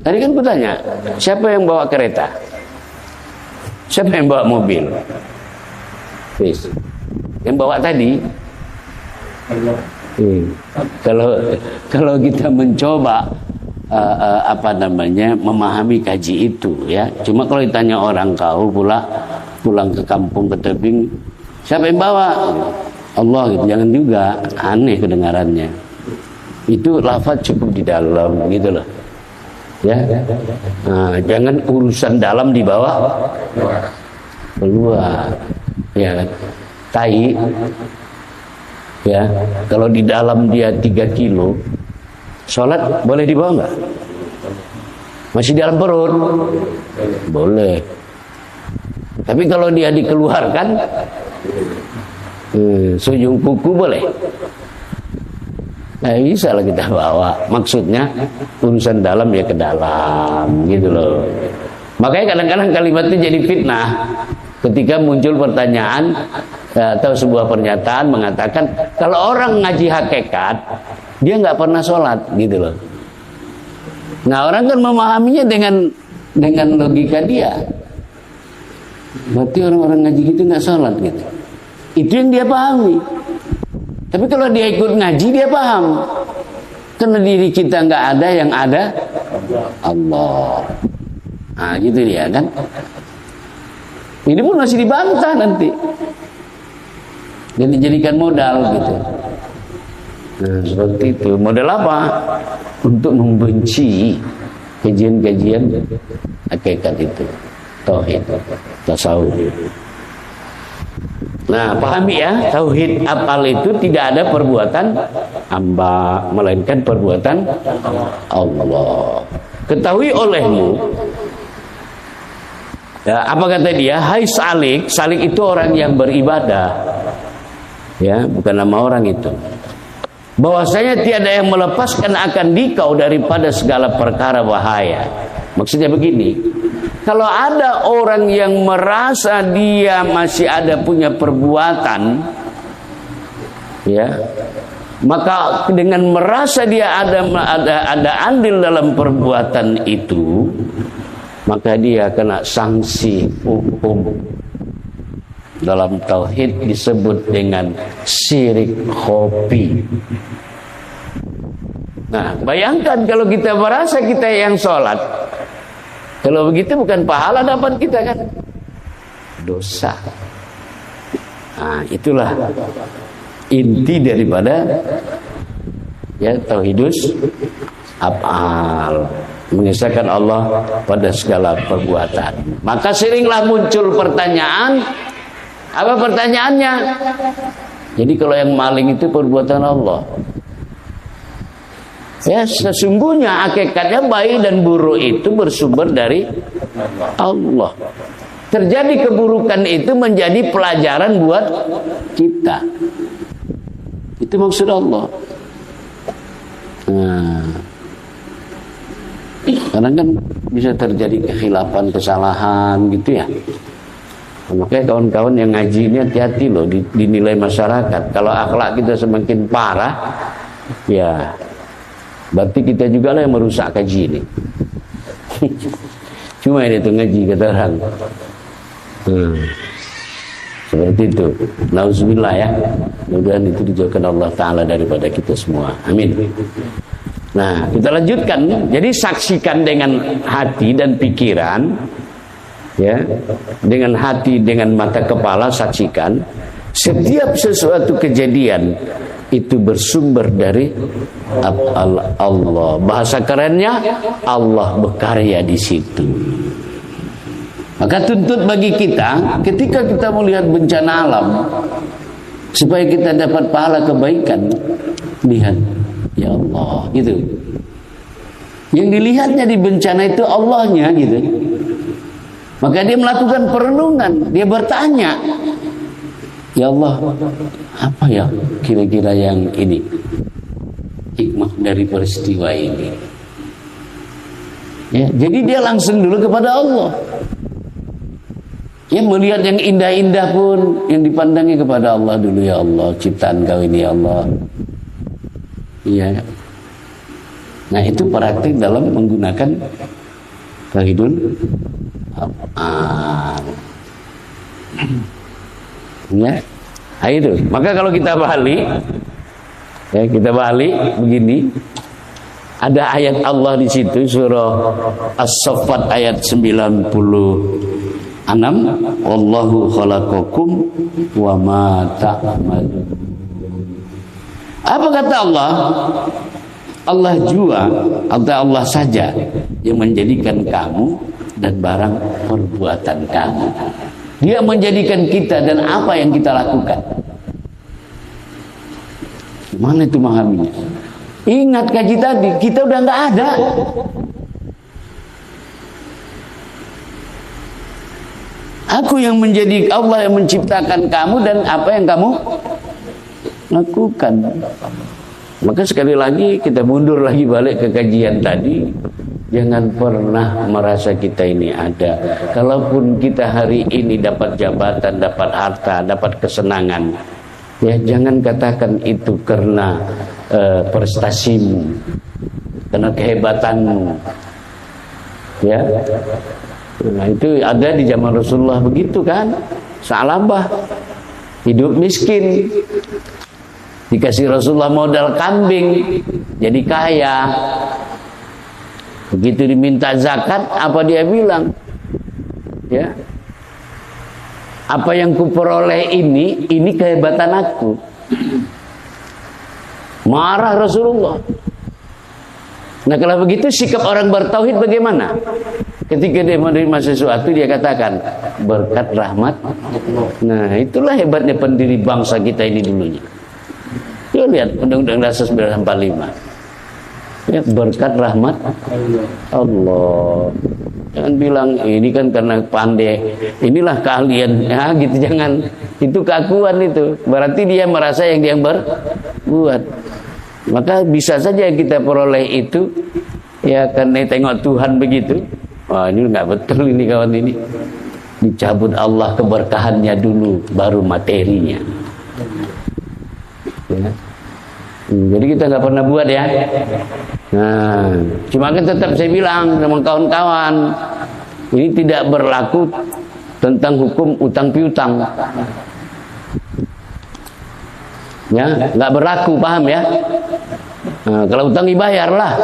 Tadi kan ku tanya, siapa yang bawa kereta? Siapa yang bawa mobil? Yang bawa tadi? Kalau kita mencoba memahami kaji itu, ya. Cuma kalau ditanya orang kau pulang ke kampung ke tebing, siapa yang bawa? Allah, gitu. Jangan juga, aneh kedengarannya. Itu lafaz cukup di dalam, gitu loh. Ya, jangan urusan dalam dibawa keluar. Ya, tai. Ya, kalau di dalam dia 3 kilo, sholat boleh dibawa nggak? Masih dalam perut? Boleh. Tapi kalau dia dikeluarkan, sujung kuku boleh? Nah, bisa lah kita bawa. Maksudnya urusan dalam ya ke dalam, gitu loh. Makanya kadang-kadang kalimat itu jadi fitnah ketika muncul pertanyaan atau sebuah pernyataan mengatakan kalau orang ngaji hakikat dia nggak pernah sholat, gitu loh. Nah, orang kan memahaminya dengan logika dia. Berarti orang-orang ngaji gitu nggak sholat, gitu. Itu yang dia pahami. Tapi kalau dia ikut ngaji dia paham. Karena diri kita nggak ada, yang ada Allah. Nah, gitu dia kan. Ini pun masih dibantah nanti. Dan dijadikan modal gitu. Nah, seperti itu. Modal apa? Untuk membenci kajian-kajian hakikat itu. Tauhid, tasawuf. Nah, pahami ya, tauhid af'al itu tidak ada perbuatan hamba, melainkan perbuatan Allah. Ketahui olehmu, ya, apa kata dia? Hai Salik, Salik itu orang yang beribadah, ya, bukan nama orang itu. Bahwasanya tiada yang melepaskan akan dikau daripada segala perkara bahaya. Maksudnya begini, kalau ada orang yang merasa dia masih ada punya perbuatan, ya, maka dengan merasa dia ada andil dalam perbuatan itu, maka dia kena sanksi hukum. Dalam tauhid disebut dengan syirik khafi. Nah, bayangkan kalau kita merasa kita yang sholat, kalau begitu bukan pahala dapat kita kan, dosa. Nah, itulah inti daripada ya tauhidus af'al, mengesahkan Allah pada segala perbuatan. Maka seringlah muncul pertanyaan. Apa pertanyaannya? Jadi kalau yang maling itu perbuatan Allah. Ya, sesungguhnya hakikatnya baik dan buruk itu bersumber dari Allah. Terjadi keburukan itu menjadi pelajaran buat kita. Itu maksud Allah. Nah, karena kan bisa terjadi kekhilafan, kesalahan gitu ya. Makanya kawan-kawan yang ngaji ini hati-hati loh dinilai masyarakat. Kalau akhlak kita semakin parah, ya berarti kita juga lah yang merusak kaji ini. Cuma ini tuh ngaji kata orang. Seperti itu. Nauzubillah ya. Mudah-mudahan itu dijauhkan Allah Ta'ala daripada kita semua. Amin. Nah, kita lanjutkan. Jadi saksikan dengan hati dan pikiran, ya, dengan hati, dengan mata kepala saksikan. Setiap sesuatu kejadian itu bersumber dari Allah. Bahasa kerennya Allah berkarya di situ. Maka tuntut bagi kita ketika kita melihat bencana alam, supaya kita dapat pahala kebaikan, lihat ya Allah gitu. Yang dilihatnya di bencana itu Allahnya gitu. Maka dia melakukan perenungan, dia bertanya, ya Allah, apa ya kira-kira yang ini hikmah dari peristiwa ini? Ya, jadi dia langsung dulu kepada Allah. Ya, melihat yang indah-indah pun yang dipandangi kepada Allah dulu, ya Allah, ciptaan Kau ini ya Allah. Iya. Nah, itu praktik dalam menggunakan tauhidul af'al. Ya. Nah, itu. Maka kalau kita balik, ya, kita balik begini. Ada ayat Allah di situ, surah As-Saffat ayat 96. Wallahu khalaqakum wa ma ta'malun. Apa kata Allah? Allah jua atau Allah saja yang menjadikan kamu dan barang perbuatan kamu. Dia menjadikan kita dan apa yang kita lakukan. Mana itu memahaminya? Ingat kaji tadi, kita udah nggak ada. Aku yang menjadi, Allah yang menciptakan kamu dan apa yang kamu lakukan. Maka sekali lagi kita mundur lagi balik ke kajian tadi. Jangan pernah merasa kita ini ada. Kalaupun kita hari ini dapat jabatan, dapat harta, dapat kesenangan, ya jangan katakan itu karena prestasimu, karena kehebatanmu. Ya. Nah, itu ada di zaman Rasulullah begitu kan. Salabah hidup miskin, dikasih Rasulullah modal kambing, jadi kaya. Begitu diminta zakat, apa dia bilang? Ya, apa yang kuperoleh ini kehebatan aku. Marah Rasulullah. Nah, kalau begitu sikap orang bertauhid bagaimana? Ketika dia menerima sesuatu, dia katakan berkat rahmat. Nah, itulah hebatnya pendiri bangsa kita ini dulunya. Ya, lihat Undang-Undang Dasar 1945. Ya, berkat rahmat Allah. Jangan bilang ini kan karena pandai, inilah keahlian. Ya, gitu, jangan. Itu keakuan itu. Berarti dia merasa yang dia berbuat. Maka bisa saja kita peroleh itu ya karena tengok Tuhan begitu. Wah, ini nggak betul ini kawan ini. Dicabut Allah keberkahannya dulu, baru materinya. Ya. Jadi kita nggak pernah buat ya. Nah, cuma kan tetap saya bilang sama kawan-kawan, ini tidak berlaku tentang hukum utang piutang. Ya, nggak berlaku, paham ya? Nah, kalau utang dibayarlah.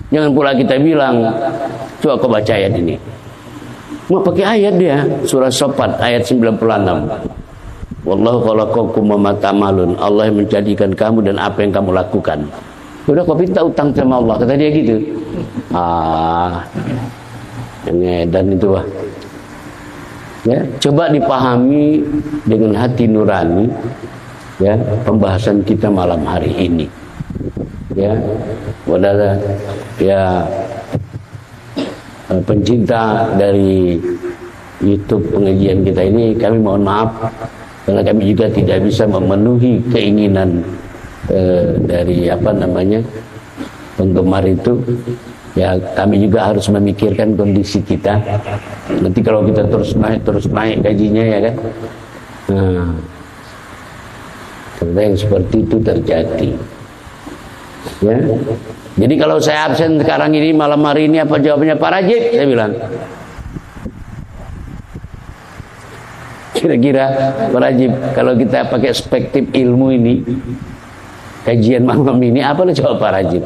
Jangan pula kita bilang, coba kau baca ayat ini. Mau pakai ayat dia, surah Saffat ayat 96. Wallahu khalaqakum wa ma ta'malun. Allah yang menjadikan kamu dan apa yang kamu lakukan. Udah kau minta utang sama Allah, kata dia gitu. Yang edan itu wah. Ya, coba dipahami dengan hati nurani, ya, pembahasan kita malam hari ini. Ya, pada ya pencinta dari YouTube pengajian kita ini, kami mohon maaf karena kami juga tidak bisa memenuhi keinginan dari penggemar itu. Ya, kami juga harus memikirkan kondisi kita. Nanti kalau kita terus naik gajinya, ya kan, ternyata yang seperti itu terjadi. Ya, jadi kalau saya absen sekarang ini malam hari ini, apa jawabannya Pak Rajib? Saya bilang, kira-kira Pak Rajib, kalau kita pakai perspektif ilmu ini, kajian malam ini, apa lo jawab Pak Rajib?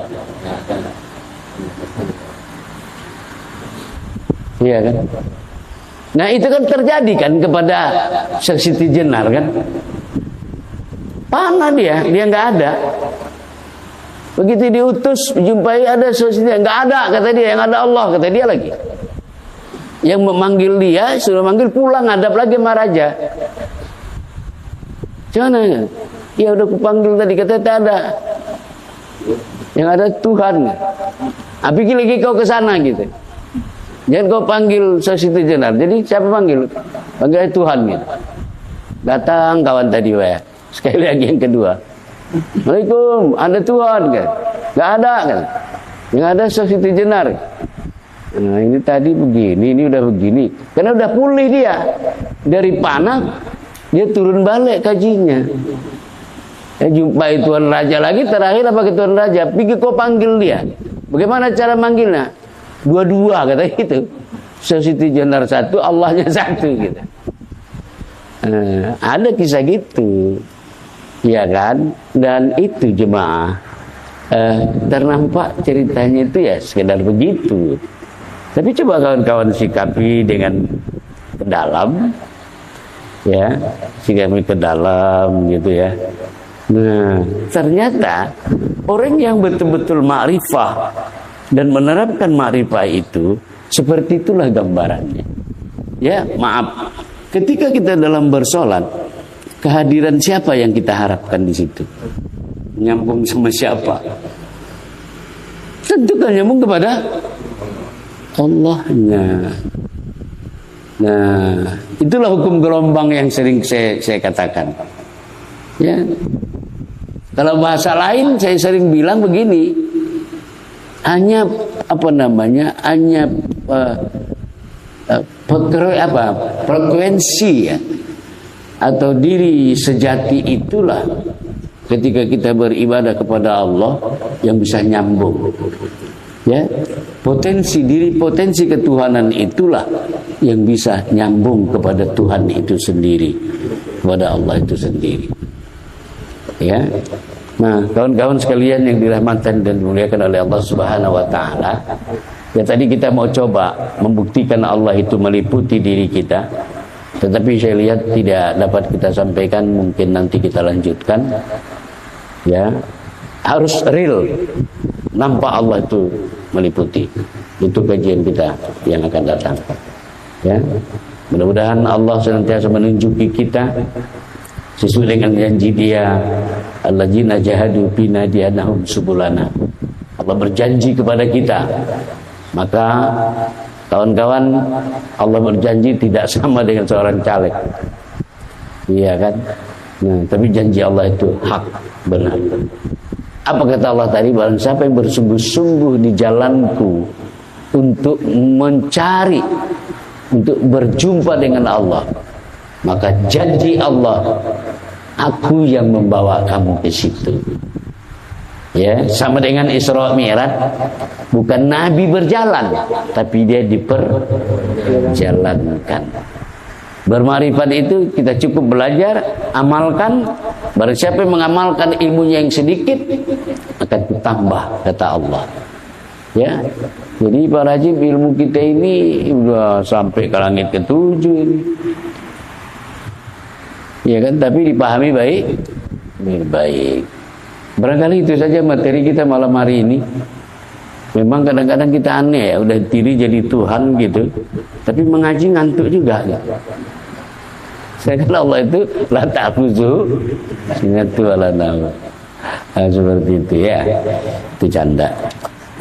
Iya kan? Nah itu kan terjadi kan kepada Syekh Siti Jenar kan? Panah dia nggak ada. Begitu diutus jumpai ada Syekh Siti, nggak ada kata dia, yang ada Allah kata dia lagi. Yang memanggil dia sudah manggil pulang, ngadap lagi sama raja. Gimana? Ya udah kupanggil tadi, kata tak ada. Yang ada Tuhan. Pikir lagi kau ke sana gitu. Jangan kau panggil Syekh Siti Jenar. Jadi siapa panggil? Panggil Tuhan gitu. Datang kawan tadi ya. Sekali lagi yang kedua. Waalaikumsalam, ada Tuhan kan? Gak ada kan? Yang ada Syekh Siti Jenar. Nah ini tadi begini, ini udah begini. Karena udah pulih dia dari panah, dia turun balik kajinya. Jumpai Tuan Raja lagi, terakhir apa ke Tuan Raja? Pergi kau panggil dia. Bagaimana cara manggilnya? Dua-dua kata gitu. Syekh Siti Jenar satu, Allahnya satu gitu. Ada kisah gitu, ya kan? Dan itu jemaah ternampak ceritanya itu ya sekedar begitu. Tapi coba kawan-kawan sikapi dengan ke dalam, ya, sikapi ke dalam gitu ya. Nah, ternyata orang yang betul-betul ma'rifah dan menerapkan ma'rifah itu, seperti itulah gambarannya. Ya, maaf. Ketika kita dalam bersolat, kehadiran siapa yang kita harapkan di situ? Nyambung sama siapa? Tentu kan nyambung kepada Allahnya. Nah, itulah hukum gelombang yang sering saya katakan. Ya. Kalau bahasa lain saya sering bilang begini, hanya hanya frekuensi ya, atau diri sejati itulah ketika kita beribadah kepada Allah yang bisa nyambung. Ya, potensi ketuhanan itulah yang bisa nyambung kepada Tuhan itu sendiri, kepada Allah itu sendiri. Ya. Nah, kawan-kawan sekalian yang dirahmatan dan dimuliakan oleh Allah Subhanahu wa taala, ya tadi kita mau coba membuktikan Allah itu meliputi diri kita. Tetapi saya lihat tidak dapat kita sampaikan, mungkin nanti kita lanjutkan. Ya. Harus real, nampak Allah itu meliputi. Itu kajian kita yang akan datang. Ya. Mudah-mudahan Allah senantiasa menunjuki kita sesuai dengan janji Dia, alladzina jahadu fina dianahum subulana. Allah berjanji kepada kita. Maka kawan-kawan, Allah berjanji tidak sama dengan seorang caleg. Iya kan? Nah, tapi janji Allah itu hak, benar. Apa kata Allah tadi? Barang siapa yang bersungguh-sungguh di jalanku untuk mencari, untuk berjumpa dengan Allah, maka janji Allah, aku yang membawa kamu ke situ. Ya, sama dengan Isra Mi'raj, bukan Nabi berjalan, tapi dia diperjalankan. Bermarifat itu kita cukup belajar, amalkan. Barang siapa yang mengamalkan ilmunya yang sedikit, akan ditambah, kata Allah. Ya, jadi Pak Rajib, ilmu kita ini sudah sampai ke langit ke-7 ini. Ya kan, tapi dipahami baik. Barangkali itu saja materi kita malam hari ini. Memang kadang-kadang kita aneh ya, udah diri jadi Tuhan gitu, tapi mengaji ngantuk juga gitu. Saya kata Allah itu la ta'khuzu sinatu wala naum. Seperti itu ya. Itu canda.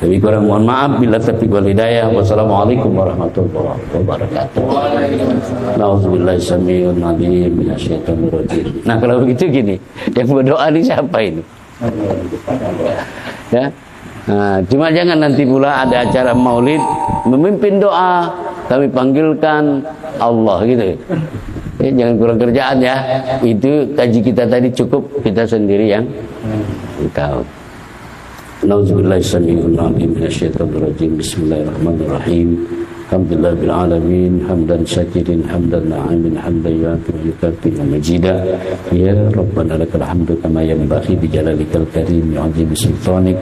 Lebih kurang mohon maaf bila taufiq wal hidayah. Wassalamualaikum warahmatullahi wabarakatuh. Nauzubillahi samii'il 'aliim minasyaitonir rajim. Nah, kalau begitu gini, yang berdoa ini siapa ini? Ya. Nah, cuma jangan nanti pula ada acara maulid memimpin doa, kami panggilkan Allah gitu. Jangan kurang kerjaan ya. Itu kaji kita tadi cukup, kita sendiri yang tahu. Nauzubillahi samii'il 'aliim minasyaitonir rajim. Bismillahirrahmanirrahim. Alhamdulillah bil alamin hamdan syakirin hamdan na'imin hamdan yu'afi wa yukafi wa majida. Ya Rabbana lakal hamdu kama yanbaghi bi jalalikal karim wa 'azimi sultanik.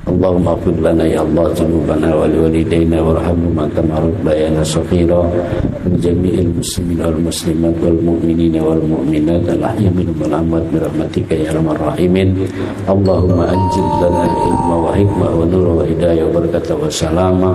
Allahumma ighfir lana ya Allah dzunubana wa liwalidayna warhamhuma kama rabbayana shaghira. Min jami'il muslimin wal muslimat wal mu'minina wal mu'minat al ahya'i minhum wal amwat bi rahmatika ya arhamar rahimin. Allahumma anjil lana ilma wa hikmah wa nur wa hidayah wa barakatah wa salama.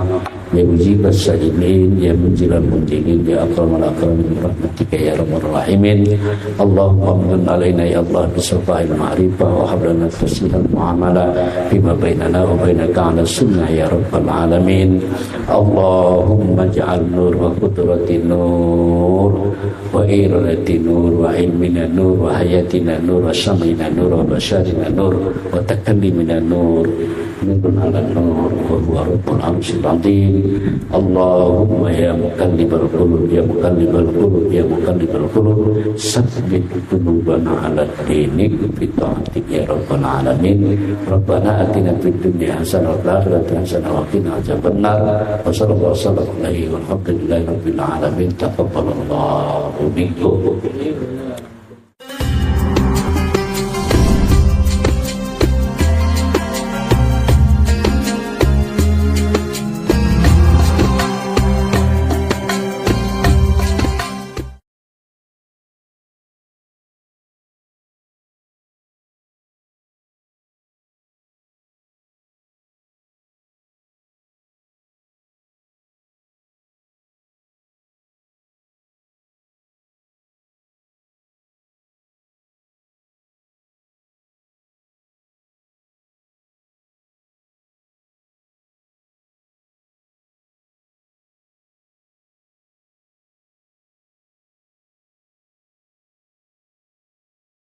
Ya mujibas sa'ilin ya munjilal munjilin ya akramal akramin rahmatika ya arhamar rahimin. Allahumma amin alaina ya Allah bisafa'il ma'rifah wa hablana tasihal mu'amala bima bainana wa bainaka ala sunnah ya rabbal alamin. Allahumma ja'al nur wa qudrati nur wa iradati nur wa ilmina nur wa hayatina nur wa sam'ina nur wa basharina nur wa takallimina nur nurun ala nur wa huwa rabbul arsyil azim. Allahumma ya muqallibal qulub ya muqallibal qulub ya muqallibal qulub sabbit qulubana ala dinik bi ta'atik ya rabbal alamin. Rabbana atina fid dunya hasanah wa fil akhirati hasanah wa qina adzabannar. Wa sallallahu alaihi wa sallam alhamdulillahi rabbil alamin. Taqabbalallahu minkum.